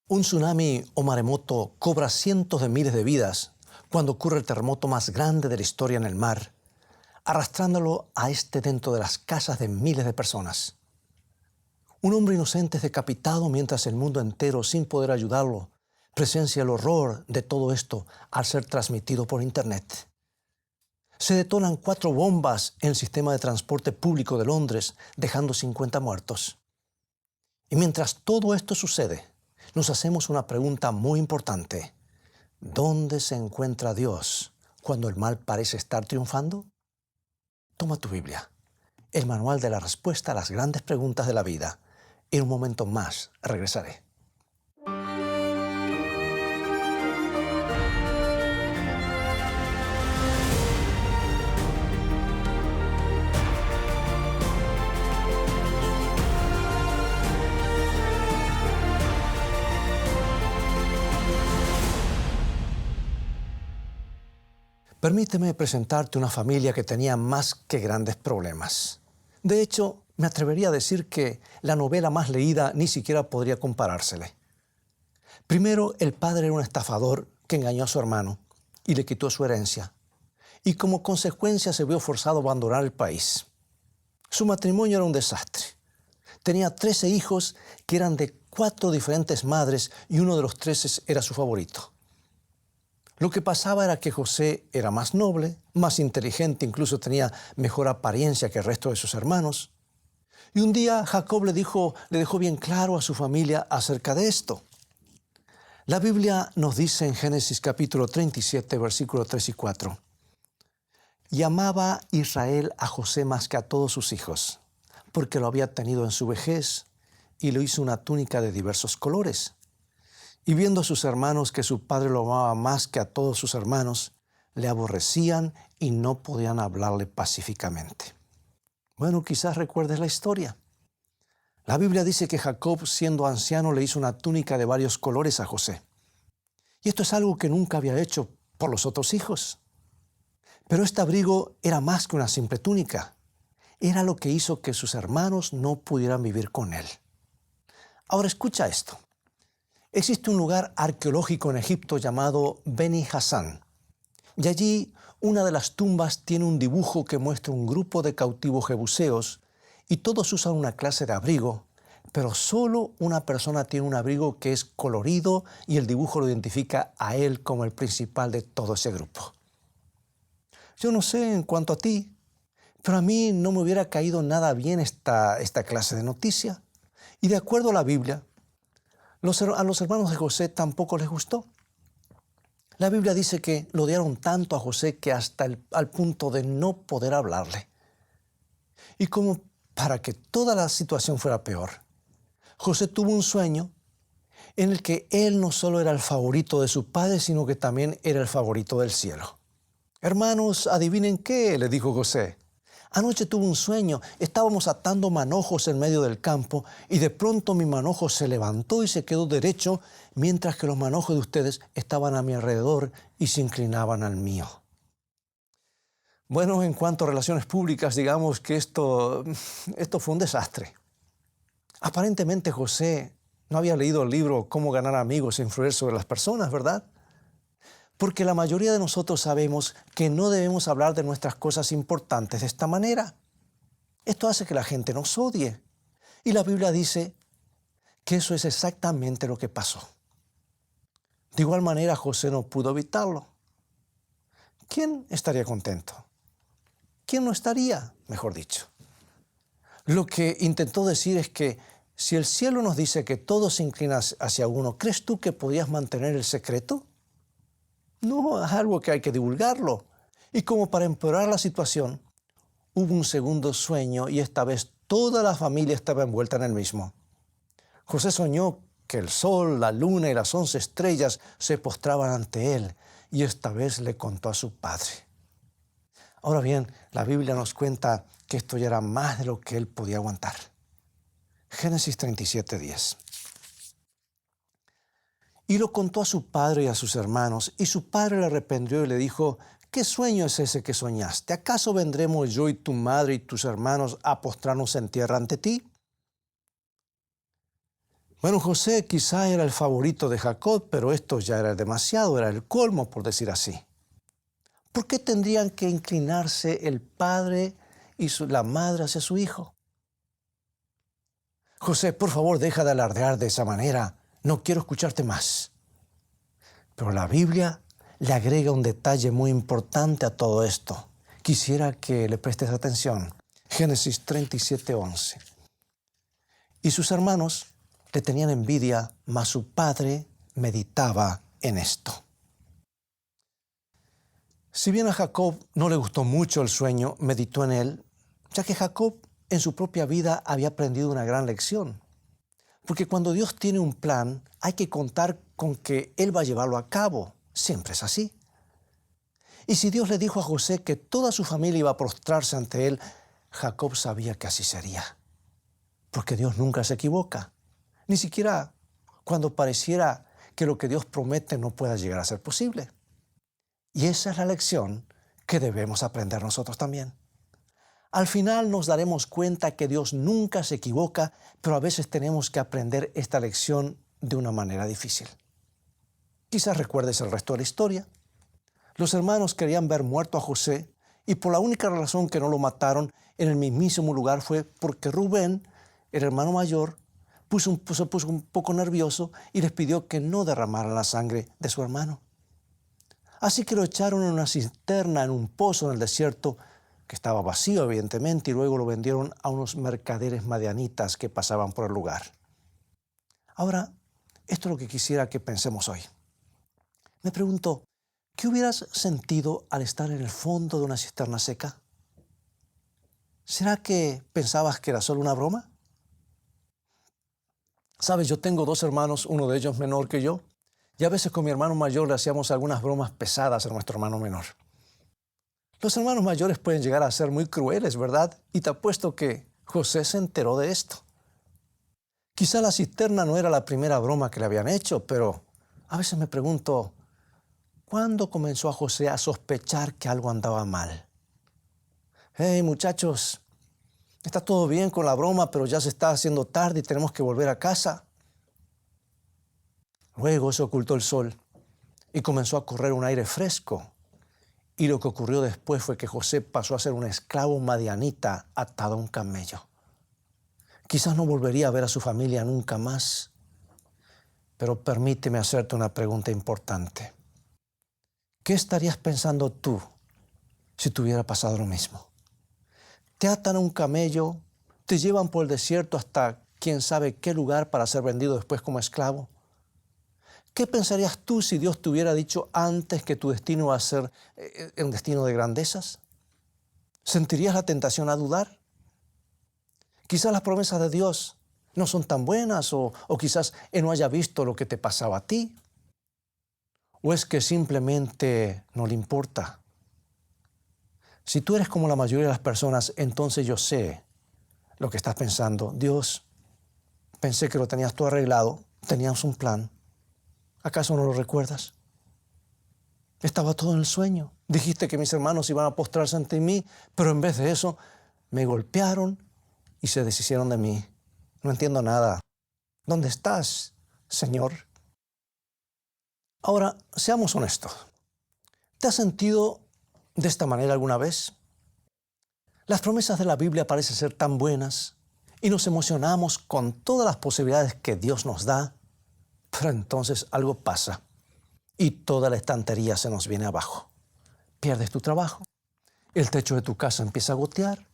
Un tsunami o maremoto cobra cientos de miles de vidas cuando ocurre el terremoto más grande de la historia en el mar, arrastrándolo a dentro de las casas de miles de personas. Un hombre inocente es decapitado mientras el mundo entero, sin poder ayudarlo, presencia el horror de todo esto al ser transmitido por Internet. Se detonan 4 bombas en el sistema de transporte público de Londres, dejando 50 muertos. Y mientras todo esto sucede, nos hacemos una pregunta muy importante. ¿Dónde se encuentra Dios cuando el mal parece estar triunfando? Toma tu Biblia, el manual de la respuesta a las grandes preguntas de la vida. En un momento más regresaré. Permíteme presentarte una familia que tenía más que grandes problemas. De hecho, me atrevería a decir que la novela más leída ni siquiera podría comparársele. Primero, el padre era un estafador que engañó a su hermano y le quitó su herencia. Y como consecuencia se vio forzado a abandonar el país. Su matrimonio era un desastre. Tenía 13 hijos que eran de 4 diferentes madres y uno de los 13 era su favorito. Lo que pasaba era que José era más noble, más inteligente, incluso tenía mejor apariencia que el resto de sus hermanos. Y un día Jacob le dejó bien claro a su familia acerca de esto. La Biblia nos dice en Génesis capítulo 37, versículos 3 y 4. Y amaba Israel a José más que a todos sus hijos, porque lo había tenido en su vejez y le hizo una túnica de diversos colores. Y viendo a sus hermanos que su padre lo amaba más que a todos sus hermanos, le aborrecían y no podían hablarle pacíficamente. Bueno, quizás recuerdes la historia. La Biblia dice que Jacob, siendo anciano, le hizo una túnica de varios colores a José. Y esto es algo que nunca había hecho por los otros hijos. Pero este abrigo era más que una simple túnica. Era lo que hizo que sus hermanos no pudieran vivir con él. Ahora escucha esto. Existe un lugar arqueológico en Egipto llamado Beni Hasan. Y allí una de las tumbas tiene un dibujo que muestra un grupo de cautivos jebuseos y todos usan una clase de abrigo, pero solo una persona tiene un abrigo que es colorido y el dibujo lo identifica a él como el principal de todo ese grupo. Yo no sé en cuanto a ti, pero a mí no me hubiera caído nada bien esta clase de noticia. Y de acuerdo a la Biblia, a los hermanos de José tampoco les gustó. La Biblia dice que lo odiaron tanto a José que hasta al punto de no poder hablarle. Y como para que toda la situación fuera peor, José tuvo un sueño en el que él no solo era el favorito de su padre, sino que también era el favorito del cielo. Hermanos, adivinen qué, le dijo José. Anoche tuve un sueño, estábamos atando manojos en medio del campo y de pronto mi manojo se levantó y se quedó derecho, mientras que los manojos de ustedes estaban a mi alrededor y se inclinaban al mío. Bueno, en cuanto a relaciones públicas, digamos que esto fue un desastre. Aparentemente José no había leído el libro Cómo ganar amigos e influir sobre las personas, ¿verdad? Porque la mayoría de nosotros sabemos que no debemos hablar de nuestras cosas importantes de esta manera. Esto hace que la gente nos odie. Y la Biblia dice que eso es exactamente lo que pasó. De igual manera, José no pudo evitarlo. ¿Quién estaría contento? ¿Quién no estaría, mejor dicho? Lo que intentó decir es que si el cielo nos dice que todo se inclina hacia uno, ¿crees tú que podías mantener el secreto? No, es algo que hay que divulgarlo. Y como para empeorar la situación, hubo un segundo sueño y esta vez toda la familia estaba envuelta en el mismo. José soñó que el sol, la luna y las 11 estrellas se postraban ante él y esta vez le contó a su padre. Ahora bien, la Biblia nos cuenta que esto ya era más de lo que él podía aguantar. Génesis 37:10. Y lo contó a su padre y a sus hermanos, y su padre le reprendió y le dijo: ¿Qué sueño es ese que soñaste? ¿Acaso vendremos yo y tu madre y tus hermanos a postrarnos en tierra ante ti? Bueno, José quizá era el favorito de Jacob, pero esto ya era demasiado, era el colmo, por decir así. ¿Por qué tendrían que inclinarse el padre y la madre hacia su hijo? José, por favor, deja de alardear de esa manera. No quiero escucharte más. Pero la Biblia le agrega un detalle muy importante a todo esto. Quisiera que le prestes atención. Génesis 37:11. Y sus hermanos le tenían envidia, mas su padre meditaba en esto. Si bien a Jacob no le gustó mucho el sueño, meditó en él, ya que Jacob en su propia vida había aprendido una gran lección. Porque cuando Dios tiene un plan, hay que contar con que Él va a llevarlo a cabo. Siempre es así. Y si Dios le dijo a José que toda su familia iba a prostrarse ante Él, Jacob sabía que así sería. Porque Dios nunca se equivoca. Ni siquiera cuando pareciera que lo que Dios promete no pueda llegar a ser posible. Y esa es la lección que debemos aprender nosotros también. Al final nos daremos cuenta que Dios nunca se equivoca, pero a veces tenemos que aprender esta lección de una manera difícil. Quizás recuerdes el resto de la historia. Los hermanos querían ver muerto a José y por la única razón que no lo mataron en el mismísimo lugar fue porque Rubén, el hermano mayor, se puso un poco nervioso y les pidió que no derramaran la sangre de su hermano. Así que lo echaron en una cisterna, en un pozo en el desierto, que estaba vacío evidentemente, y luego lo vendieron a unos mercaderes madianitas que pasaban por el lugar. Ahora, esto es lo que quisiera que pensemos hoy. Me pregunto, ¿qué hubieras sentido al estar en el fondo de una cisterna seca? ¿Será que pensabas que era solo una broma? Sabes, yo tengo 2 hermanos, uno de ellos menor que yo, y a veces con mi hermano mayor le hacíamos algunas bromas pesadas a nuestro hermano menor. Los hermanos mayores pueden llegar a ser muy crueles, ¿verdad? Y te apuesto que José se enteró de esto. Quizá la cisterna no era la primera broma que le habían hecho, pero a veces me pregunto, ¿cuándo comenzó a José a sospechar que algo andaba mal? Hey, muchachos, está todo bien con la broma, pero ya se está haciendo tarde y tenemos que volver a casa. Luego se ocultó el sol y comenzó a correr un aire fresco. Y lo que ocurrió después fue que José pasó a ser un esclavo madianita atado a un camello. Quizás no volvería a ver a su familia nunca más, pero permíteme hacerte una pregunta importante. ¿Qué estarías pensando tú si te hubiera pasado lo mismo? Te atan a un camello, te llevan por el desierto hasta quién sabe qué lugar para ser vendido después como esclavo. ¿Qué pensarías tú si Dios te hubiera dicho antes que tu destino va a ser un destino de grandezas? ¿Sentirías la tentación a dudar? Quizás las promesas de Dios no son tan buenas o quizás Él no haya visto lo que te pasaba a ti. ¿O es que simplemente no le importa? Si tú eres como la mayoría de las personas, entonces yo sé lo que estás pensando. Dios, pensé que lo tenías todo arreglado, tenías un plan. ¿Acaso no lo recuerdas? Estaba todo en el sueño. Dijiste que mis hermanos iban a postrarse ante mí, pero en vez de eso me golpearon y se deshicieron de mí. No entiendo nada. ¿Dónde estás, Señor? Ahora, seamos honestos. ¿Te has sentido de esta manera alguna vez? Las promesas de la Biblia parecen ser tan buenas y nos emocionamos con todas las posibilidades que Dios nos da, pero entonces algo pasa y toda la estantería se nos viene abajo. Pierdes tu trabajo, el techo de tu casa empieza a gotear,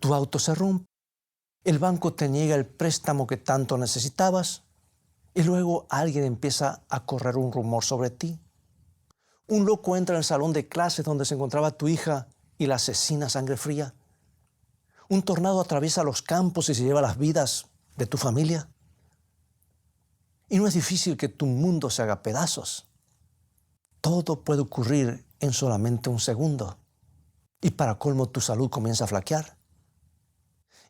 tu auto se rompe, el banco te niega el préstamo que tanto necesitabas y luego alguien empieza a correr un rumor sobre ti. Un loco entra en el salón de clases donde se encontraba tu hija y la asesina a sangre fría. Un tornado atraviesa los campos y se lleva las vidas de tu familia. Y no es difícil que tu mundo se haga pedazos. Todo puede ocurrir en solamente un segundo. Y para colmo tu salud comienza a flaquear.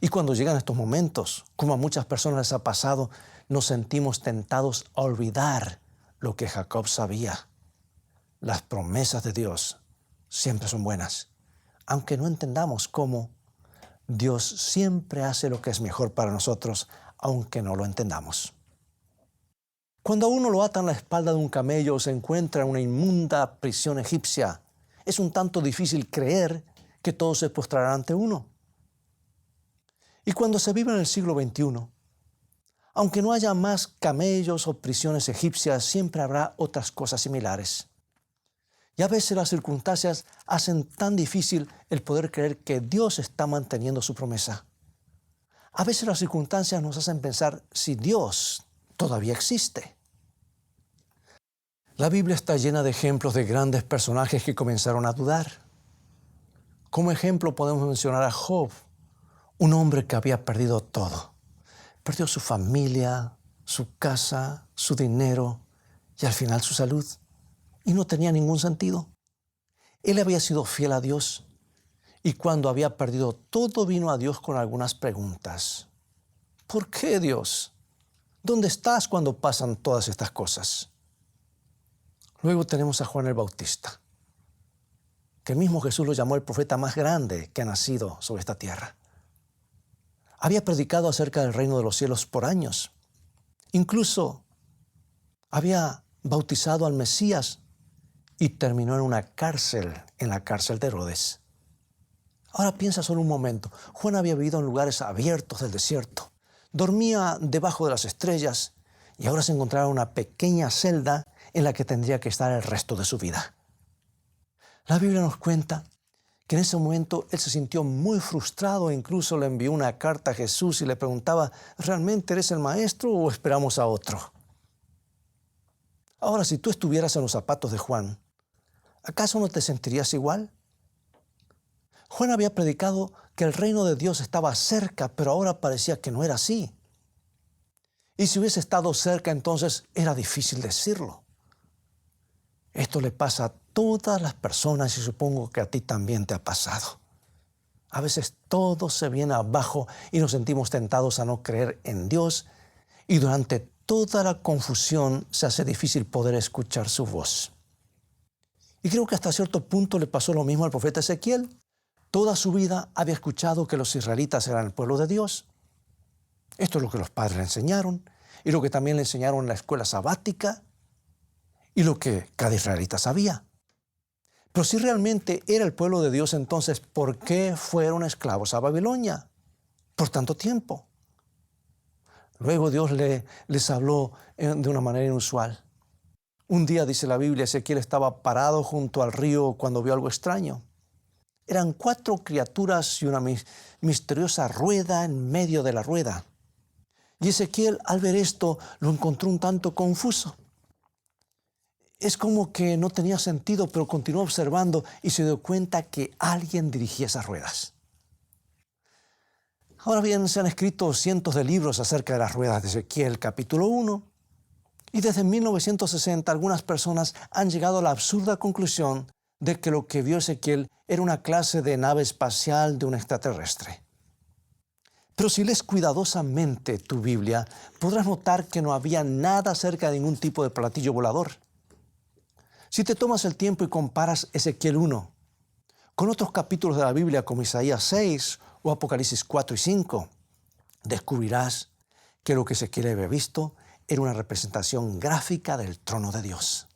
Y cuando llegan estos momentos, como a muchas personas les ha pasado, nos sentimos tentados a olvidar lo que Jacob sabía. Las promesas de Dios siempre son buenas. Aunque no entendamos cómo, Dios siempre hace lo que es mejor para nosotros, aunque no lo entendamos. Cuando a uno lo atan a la espalda de un camello o se encuentra en una inmunda prisión egipcia, es un tanto difícil creer que todos se postrarán ante uno. Y cuando se vive en el siglo XXI, aunque no haya más camellos o prisiones egipcias, siempre habrá otras cosas similares. Y a veces las circunstancias hacen tan difícil el poder creer que Dios está manteniendo su promesa. A veces las circunstancias nos hacen pensar si Dios todavía existe. La Biblia está llena de ejemplos de grandes personajes que comenzaron a dudar. Como ejemplo podemos mencionar a Job, un hombre que había perdido todo. Perdió su familia, su casa, su dinero y al final su salud. Y no tenía ningún sentido. Él había sido fiel a Dios y cuando había perdido todo vino a Dios con algunas preguntas. ¿Por qué, Dios? ¿Dónde estás cuando pasan todas estas cosas? Luego tenemos a Juan el Bautista, que el mismo Jesús lo llamó el profeta más grande que ha nacido sobre esta tierra. Había predicado acerca del reino de los cielos por años. Incluso había bautizado al Mesías y terminó en una cárcel, en la cárcel de Herodes. Ahora piensa solo un momento. Juan había vivido en lugares abiertos del desierto. Dormía debajo de las estrellas y ahora se encontraba en una pequeña celda en la que tendría que estar el resto de su vida. La Biblia nos cuenta que en ese momento él se sintió muy frustrado e incluso le envió una carta a Jesús y le preguntaba, ¿realmente eres el maestro o esperamos a otro? Ahora, si tú estuvieras en los zapatos de Juan, ¿acaso no te sentirías igual? Juan había predicado que el reino de Dios estaba cerca, pero ahora parecía que no era así. Y si hubiese estado cerca, entonces era difícil decirlo. Esto le pasa a todas las personas y supongo que a ti también te ha pasado. A veces todo se viene abajo y nos sentimos tentados a no creer en Dios y durante toda la confusión se hace difícil poder escuchar su voz. Y creo que hasta cierto punto le pasó lo mismo al profeta Ezequiel. Toda su vida había escuchado que los israelitas eran el pueblo de Dios. Esto es lo que los padres le enseñaron y lo que también le enseñaron en la escuela sabática y lo que cada israelita sabía. Pero si realmente era el pueblo de Dios, entonces, ¿por qué fueron esclavos a Babilonia por tanto tiempo? Luego Dios les habló de una manera inusual. Un día, dice la Biblia, Ezequiel estaba parado junto al río cuando vio algo extraño. Eran 4 criaturas y una misteriosa rueda en medio de la rueda. Y Ezequiel, al ver esto, lo encontró un tanto confuso. Es como que no tenía sentido, pero continuó observando y se dio cuenta que alguien dirigía esas ruedas. Ahora bien, se han escrito cientos de libros acerca de las ruedas de Ezequiel, capítulo 1. Y desde 1960 algunas personas han llegado a la absurda conclusión de que lo que vio Ezequiel era una clase de nave espacial de un extraterrestre. Pero si lees cuidadosamente tu Biblia, podrás notar que no había nada acerca de ningún tipo de platillo volador. Si te tomas el tiempo y comparas Ezequiel 1 con otros capítulos de la Biblia como Isaías 6 o Apocalipsis 4 y 5, descubrirás que lo que Ezequiel había visto era una representación gráfica del trono de Dios.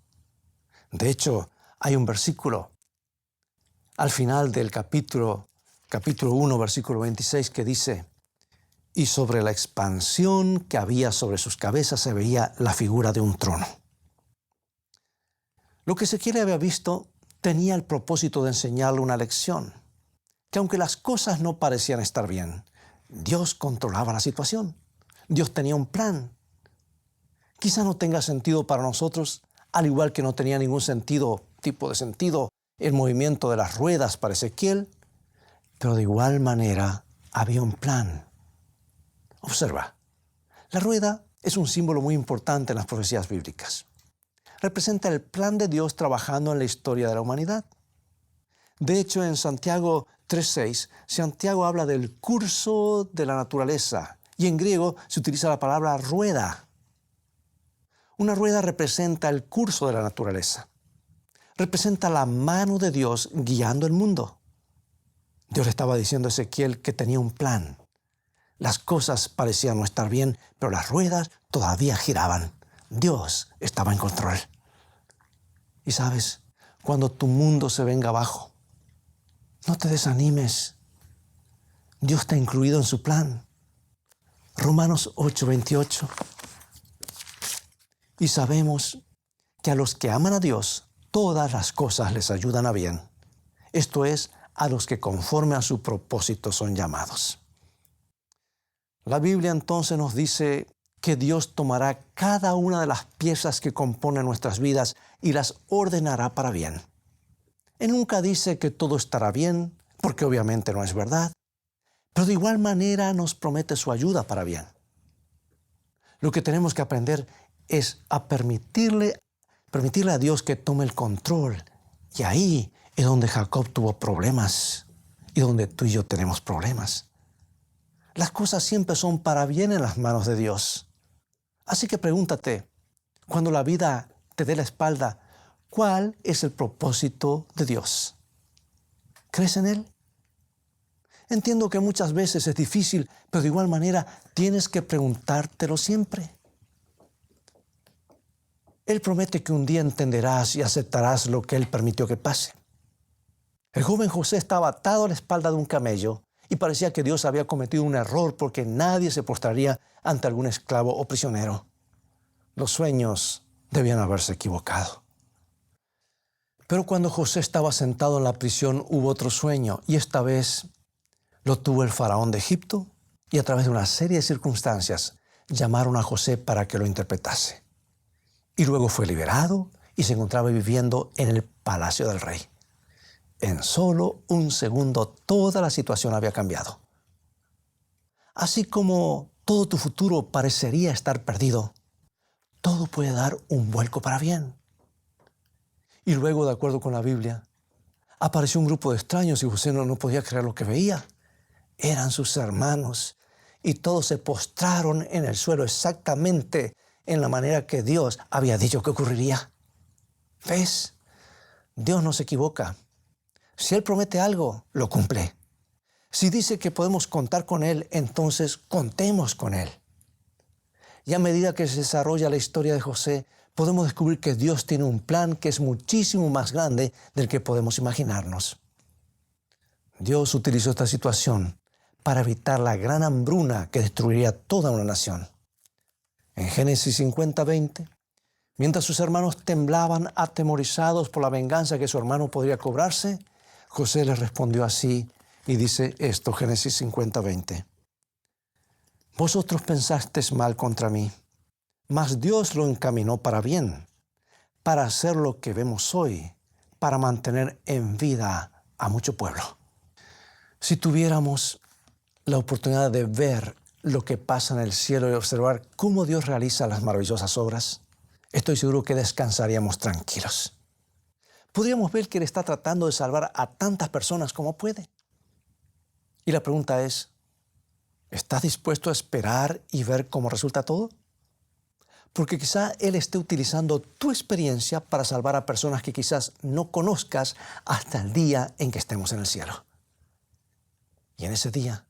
De hecho, hay un versículo al final del capítulo 1, versículo 26, que dice, y sobre la expansión que había sobre sus cabezas se veía la figura de un trono. Lo que Ezequiel había visto tenía el propósito de enseñarle una lección, que aunque las cosas no parecían estar bien, Dios controlaba la situación. Dios tenía un plan. Quizá no tenga sentido para nosotros, al igual que no tenía ningún tipo de sentido el movimiento de las ruedas para Ezequiel, pero de igual manera había un plan. Observa, la rueda es un símbolo muy importante en las profecías bíblicas. Representa el plan de Dios trabajando en la historia de la humanidad. De hecho, en Santiago 3:6, Santiago habla del curso de la naturaleza y en griego se utiliza la palabra rueda. Una rueda representa el curso de la naturaleza. Representa la mano de Dios guiando el mundo. Dios le estaba diciendo a Ezequiel que tenía un plan. Las cosas parecían no estar bien, pero las ruedas todavía giraban. Dios estaba en control. Y sabes, cuando tu mundo se venga abajo, no te desanimes. Dios está incluido en su plan. Romanos 8:28. Y sabemos que a los que aman a Dios, todas las cosas les ayudan a bien. Esto es, a los que conforme a su propósito son llamados. La Biblia entonces nos dice que Dios tomará cada una de las piezas que componen nuestras vidas y las ordenará para bien. Él nunca dice que todo estará bien, porque obviamente no es verdad, pero de igual manera nos promete su ayuda para bien. Lo que tenemos que aprender es a permitirle a Dios que tome el control. Y ahí es donde Jacob tuvo problemas y donde tú y yo tenemos problemas. Las cosas siempre son para bien en las manos de Dios. Así que pregúntate, cuando la vida te dé la espalda, ¿cuál es el propósito de Dios? ¿Crees en Él? Entiendo que muchas veces es difícil, pero de igual manera tienes que preguntártelo siempre. Él promete que un día entenderás y aceptarás lo que Él permitió que pase. El joven José estaba atado a la espalda de un camello y parecía que Dios había cometido un error porque nadie se postraría ante algún esclavo o prisionero. Los sueños debían haberse equivocado. Pero cuando José estaba sentado en la prisión hubo otro sueño y esta vez lo tuvo el faraón de Egipto y a través de una serie de circunstancias llamaron a José para que lo interpretase. Y luego fue liberado y se encontraba viviendo en el palacio del rey. En solo un segundo toda la situación había cambiado. Así como todo tu futuro parecería estar perdido, todo puede dar un vuelco para bien. Y luego, de acuerdo con la Biblia, apareció un grupo de extraños y José no podía creer lo que veía. Eran sus hermanos y todos se postraron en el suelo exactamente en la manera que Dios había dicho que ocurriría. ¿Ves? Dios no se equivoca. Si Él promete algo, lo cumple. Si dice que podemos contar con Él, entonces contemos con Él. Y a medida que se desarrolla la historia de José, podemos descubrir que Dios tiene un plan que es muchísimo más grande del que podemos imaginarnos. Dios utilizó esta situación para evitar la gran hambruna que destruiría toda una nación. En Génesis 50:20, mientras sus hermanos temblaban atemorizados por la venganza que su hermano podría cobrarse, José les respondió así y dice esto, Génesis 50:20. Vosotros pensasteis mal contra mí, mas Dios lo encaminó para bien, para hacer lo que vemos hoy, para mantener en vida a mucho pueblo. Si tuviéramos la oportunidad de ver lo que pasa en el cielo y observar cómo Dios realiza las maravillosas obras, estoy seguro que descansaríamos tranquilos. Podríamos ver que Él está tratando de salvar a tantas personas como puede. Y la pregunta es, ¿estás dispuesto a esperar y ver cómo resulta todo? Porque quizá Él esté utilizando tu experiencia para salvar a personas que quizás no conozcas hasta el día en que estemos en el cielo. Y en ese día,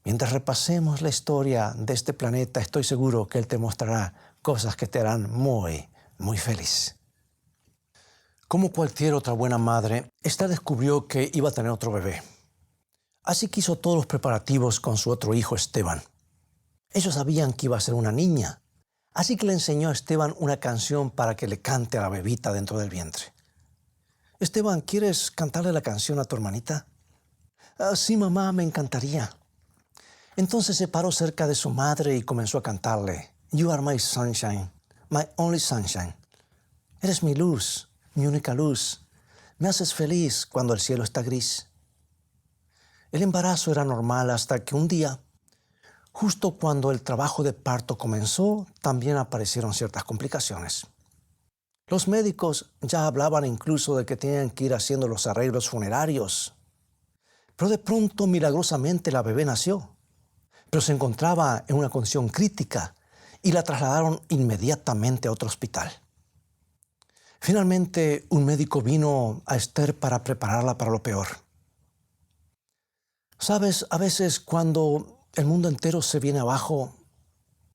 mientras repasemos la historia de este planeta, estoy seguro que Él te mostrará cosas que te harán muy, muy feliz. Como cualquier otra buena madre, Esther descubrió que iba a tener otro bebé. Así que hizo todos los preparativos con su otro hijo Esteban. Ellos sabían que iba a ser una niña, así que le enseñó a Esteban una canción para que le cante a la bebita dentro del vientre. Esteban, ¿quieres cantarle la canción a tu hermanita? Sí, mamá, me encantaría. Entonces se paró cerca de su madre y comenzó a cantarle, You are my sunshine, my only sunshine. Eres mi luz, mi única luz. Me haces feliz cuando el cielo está gris. El embarazo era normal hasta que un día, justo cuando el trabajo de parto comenzó, también aparecieron ciertas complicaciones. Los médicos ya hablaban incluso de que tenían que ir haciendo los arreglos funerarios. Pero de pronto, milagrosamente, la bebé nació. Pero se encontraba en una condición crítica y la trasladaron inmediatamente a otro hospital. Finalmente, un médico vino a Esther para prepararla para lo peor. Sabes, a veces cuando el mundo entero se viene abajo,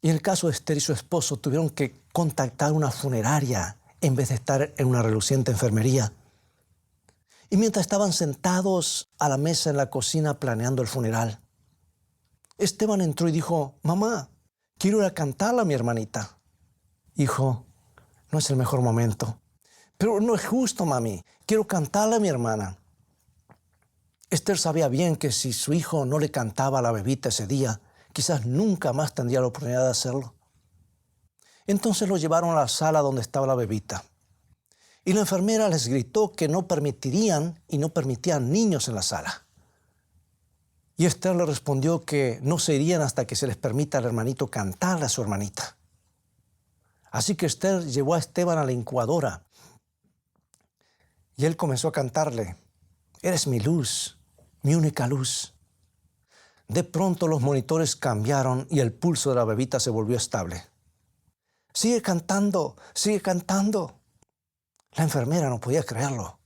y en el caso de Esther y su esposo tuvieron que contactar una funeraria en vez de estar en una reluciente enfermería. Y mientras estaban sentados a la mesa en la cocina planeando el funeral, Esteban entró y dijo: mamá, quiero ir a cantarle a mi hermanita. Hijo, no es el mejor momento. Pero no es justo, mami. Quiero cantarle a mi hermana. Esther sabía bien que si su hijo no le cantaba a la bebita ese día, quizás nunca más tendría la oportunidad de hacerlo. Entonces lo llevaron a la sala donde estaba la bebita. Y la enfermera les gritó que no permitían niños en la sala. Y Esther le respondió que no se irían hasta que se les permita al hermanito cantarle a su hermanita. Así que Esther llevó a Esteban a la incubadora y él comenzó a cantarle: eres mi luz, mi única luz. De pronto los monitores cambiaron y el pulso de la bebita se volvió estable. Sigue cantando, sigue cantando. La enfermera no podía creerlo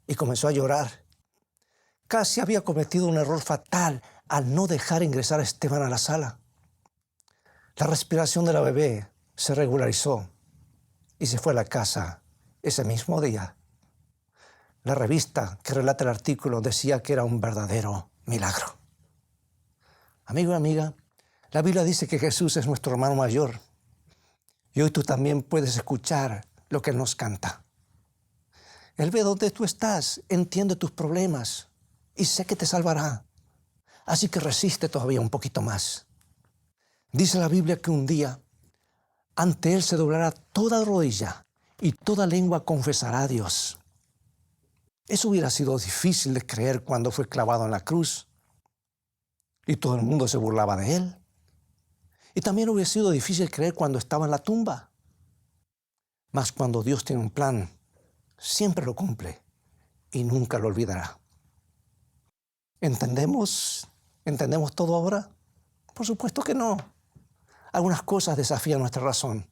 y comenzó a llorar. Casi había cometido un error fatal al no dejar ingresar a Esteban a la sala. La respiración de la bebé se regularizó y se fue a la casa ese mismo día. La revista que relata el artículo decía que era un verdadero milagro. Amigo y amiga, la Biblia dice que Jesús es nuestro hermano mayor. Y hoy tú también puedes escuchar lo que Él nos canta. Él ve dónde tú estás, entiende tus problemas y sé que te salvará. Así que resiste todavía un poquito más. Dice la Biblia que un día ante Él se doblará toda rodilla y toda lengua confesará a Dios. Eso hubiera sido difícil de creer cuando fue clavado en la cruz y todo el mundo se burlaba de Él. Y también hubiera sido difícil creer cuando estaba en la tumba. Mas cuando Dios tiene un plan, siempre lo cumple y nunca lo olvidará. ¿Entendemos todo ahora? Por supuesto que no. Algunas cosas desafían nuestra razón,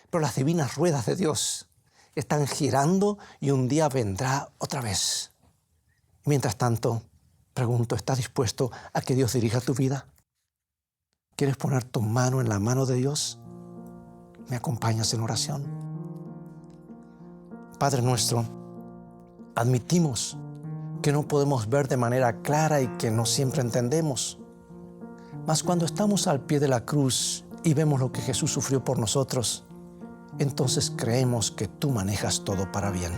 pero las divinas ruedas de Dios están girando y un día vendrá otra vez. Mientras tanto, pregunto, ¿estás dispuesto a que Dios dirija tu vida? ¿Quieres poner tu mano en la mano de Dios? ¿Me acompañas en oración? Padre nuestro, admitimos que no podemos ver de manera clara y que no siempre entendemos. Mas cuando estamos al pie de la cruz y vemos lo que Jesús sufrió por nosotros, entonces creemos que tú manejas todo para bien.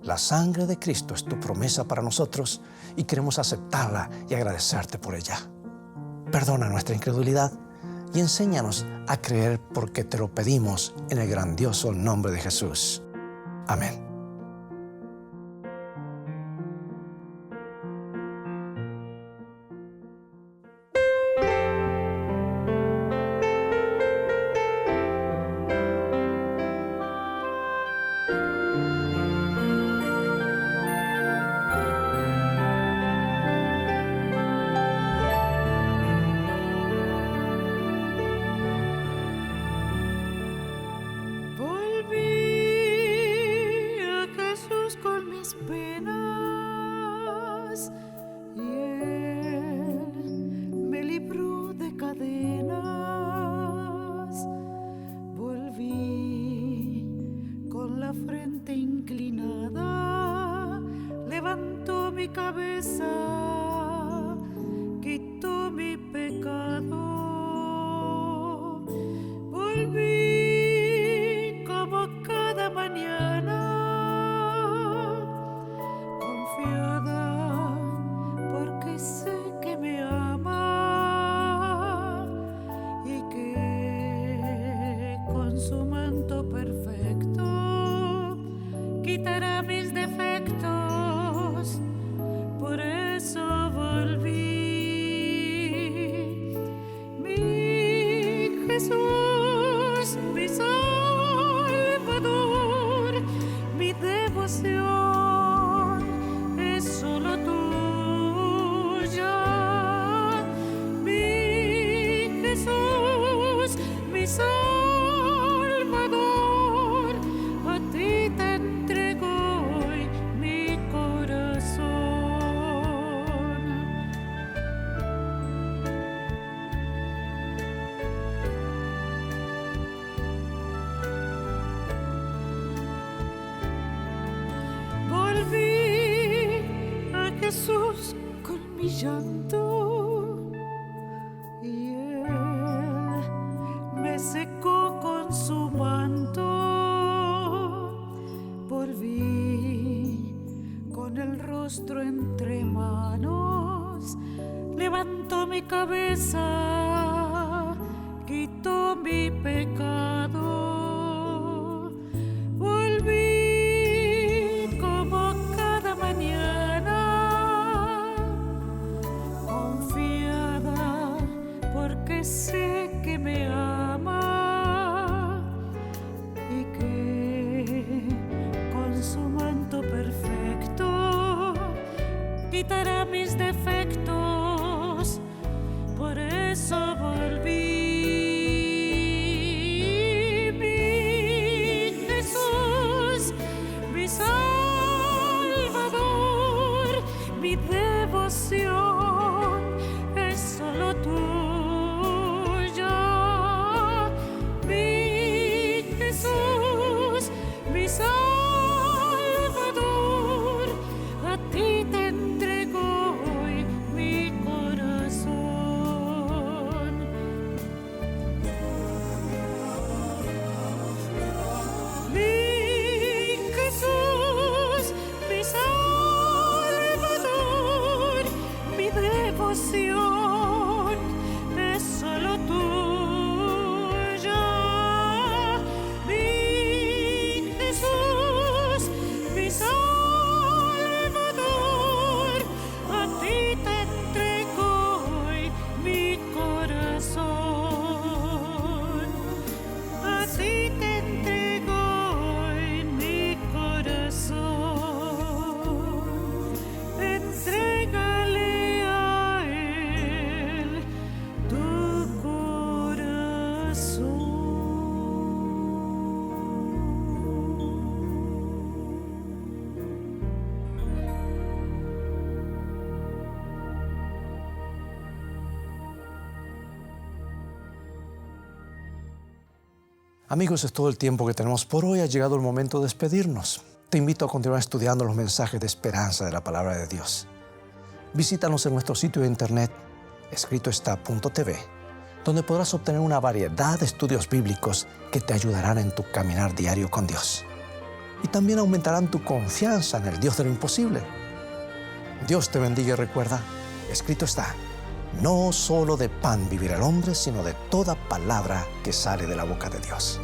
La sangre de Cristo es tu promesa para nosotros y queremos aceptarla y agradecerte por ella. Perdona nuestra incredulidad y enséñanos a creer porque te lo pedimos en el grandioso nombre de Jesús. Amén. Salvador, a ti te entrego hoy mi Jesús con mi llanto y Él me secó con su manto. Volví con el rostro entre manos, levantó mi cabeza, quitó mi pecado. Volví como cada mañana, confiada porque sé que me ama y que con su manto perfecto quitará mis defectos. Por eso volví. Mi devoción es solo tuya, mi Jesús, mi Salvador. A ti te entrego hoy mi corazón. Mi Jesús, mi Salvador, mi devoción es solo tuya, mi Jesús, mi Salvador. A ti te entrego hoy mi corazón. A ti te entrego hoy mi corazón. Entrégale a Él tu corazón. Amigos, es todo el tiempo que tenemos por hoy. Ha llegado el momento de despedirnos. Te invito a continuar estudiando los mensajes de esperanza de la palabra de Dios. Visítanos en nuestro sitio de internet, escritoestá.tv, donde podrás obtener una variedad de estudios bíblicos que te ayudarán en tu caminar diario con Dios. Y también aumentarán tu confianza en el Dios de lo imposible. Dios te bendiga y recuerda, escrito está, no solo de pan vivirá el hombre, sino de toda palabra que sale de la boca de Dios.